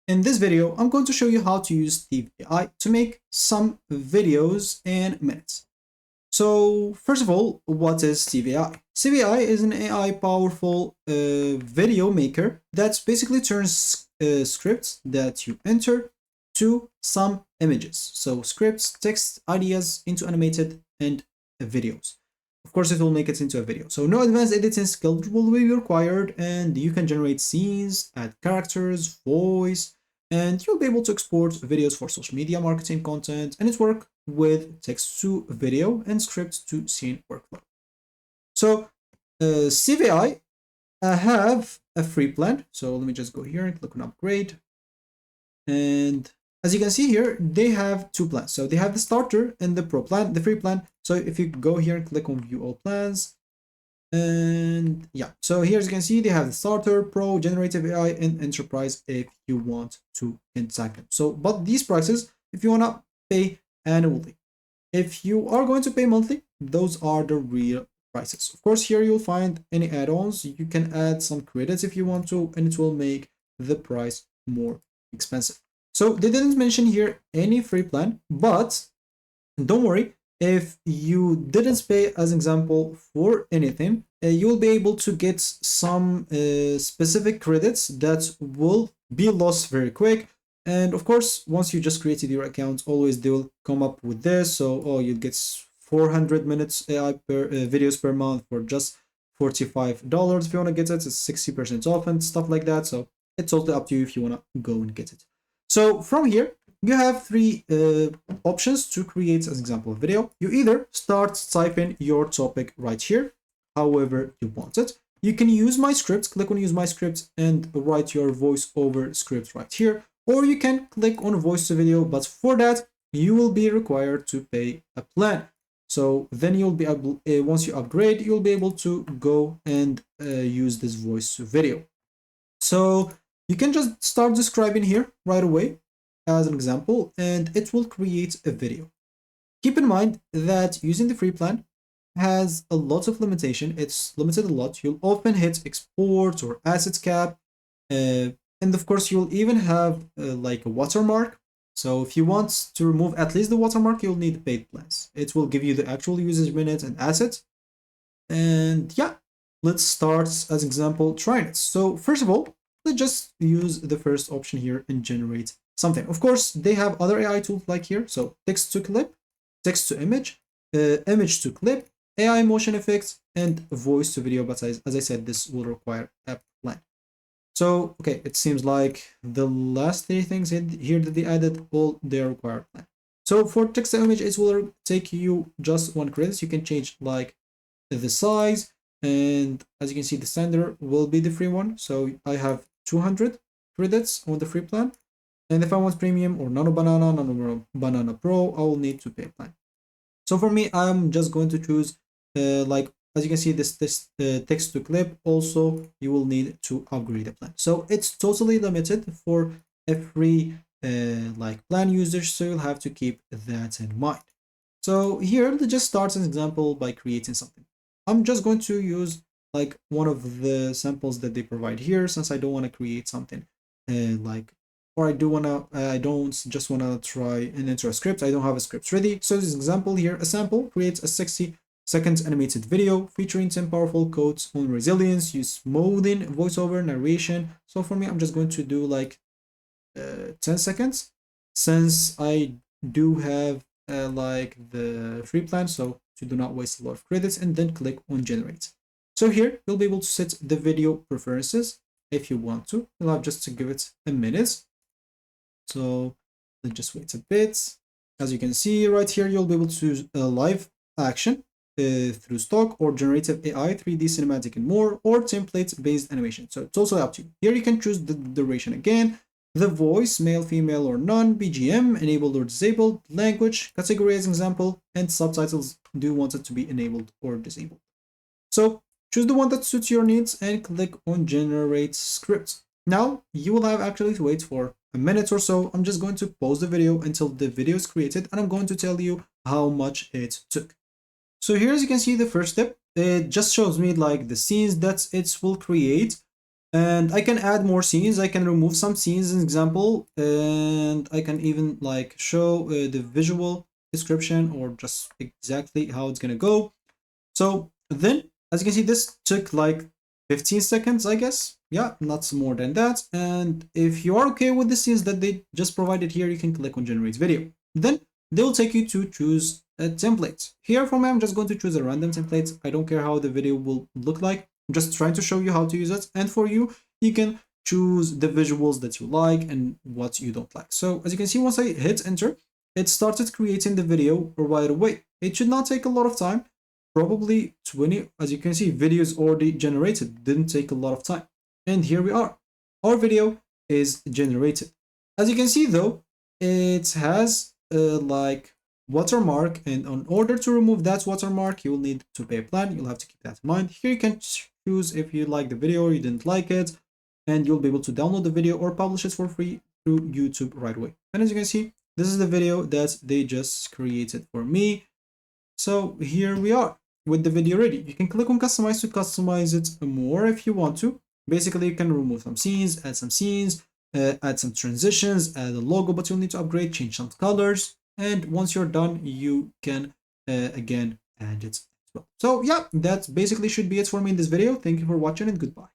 In this video, I'm going to show you how to use TVI to make some videos in minutes. So first of all, what is CVI? CVI is an AI powerful video maker that basically turns scripts that you enter to some images. So scripts, text, ideas into animated and videos. Of course, it will make it into a video. So no advanced editing skills will be required, and you can generate scenes, add characters, voice, and you'll be able to export videos for social media marketing content, and it work with text to video and script to scene workflow. So CVI have a free plan. So let me just go here and click on upgrade. And as you can see here, they have two plans. So they have the starter and the pro plan, the free plan. So if you go here and click on view all plans, and yeah, so here as you can see, they have the starter, pro, generative AI, and enterprise if you want to install them. So, but these prices, if you want to pay annually, if you are going to pay monthly, those are the real prices. Of course, here you'll find any add-ons. You can add some credits if you want to, and it will make the price more expensive. So they didn't mention here any free plan, but don't worry. If you didn't pay, as an example, for anything, you'll be able to get some specific credits that will be lost very quick. And of course, once you just created your account, always they will come up with this. So, oh, you get 400 minutes AI per videos per month for just $45. If you want to get it, it's 60% off and stuff like that. So it's totally up to you if you want to go and get it. So from here, you have three options to create, as example, a video. You either start typing your topic right here, however you want it. You can use my scripts, click on use my scripts and write your voiceover script right here. Or you can click on voice to video, but for that, you will be required to pay a plan. So then you'll be able, once you upgrade, you'll be able to go and use this voice to video. So you can just start describing here right away as an example, and it will create a video. Keep in mind that using the free plan has a lot of limitation. It's limited a lot. You'll often hit export or assets cap, and of course you'll even have like a watermark. So if you want to remove at least the watermark, you'll need paid plans. It will give you the actual usage minutes and assets. And yeah, let's start as example trying it. So first of all, let's just use the first option here and generate something. Of course, they have other AI tools like here. So text to clip, text to image, image to clip, AI motion effects, and voice to video. But as I said, this will require a plan. So, okay, it seems like the last three things here that they added, all they require plan. So for text to image, it will take you just one credit. You can change like the size, and as you can see, the standard will be the free one. So I have 200 credits on the free plan. And if I want premium or nano banana pro, I will need to pay a plan. So for me, I'm just going to choose like, as you can see, this text to clip. Also, you will need to upgrade the plan. So it's totally limited for a free like plan user. So you'll have to keep that in mind. So here, let's just start an example by creating something. I'm just going to use like one of the samples that they provide here, since I don't want to create something like, or I don't just want to try and enter a script. I don't have a script ready. So this example here, a sample creates a 60-second animated video featuring 10 powerful quotes on resilience, use smoothing, voiceover, narration. So for me, I'm just going to do like 10 seconds, since I do have like the free plan, so to do not waste a lot of credits, and then click on generate. So here you'll be able to set the video preferences if you want to. You'll have just to give it a minute. So let's just wait a bit. As you can see right here, you'll be able to choose live action through stock or generative AI, 3D cinematic and more, or template based animation. So it's also up to you. Here you can choose the duration again, the voice, male, female, or none, BGM, enabled or disabled, language, category as example, and subtitles. Do you want it to be enabled or disabled? So choose the one that suits your needs and click on generate script. Now you will have actually to wait for a minute or so. I'm just going to pause the video until the video is created, and I'm going to tell you how much it took. So here, as you can see, the first step, it just shows me like the scenes that it will create. And I can add more scenes. I can remove some scenes, an example, and I can even like show the visual description or just exactly how it's gonna go. So then, as you can see, this took like 15 seconds, I guess. Yeah, not more than that. And if you are okay with the scenes that they just provided here, you can click on generate video. Then they will take you to choose a template. Here for me, I'm just going to choose a random template. I don't care how the video will look like. I'm just trying to show you how to use it. And for you, you can choose the visuals that you like and what you don't like. So as you can see, once I hit enter, it started creating the video right away. It should not take a lot of time, probably 20. As you can see, videos already generated, didn't take a lot of time. And here we are, our video is generated. As you can see though, it has like watermark, and in order to remove that watermark, you will need to pay a plan. You'll have to keep that in mind. Here you can choose if you like the video or you didn't like it, and you'll be able to download the video or publish it for free through YouTube right away. And as you can see, this is the video that they just created for me. So here we are with the video ready. You can click on customize to customize it more if you want to. Basically, you can remove some scenes, add some transitions, add a logo, but you'll need to upgrade, change some colors. And once you're done, you can again add it as well. So yeah, that basically should be it for me in this video. Thank you for watching and goodbye.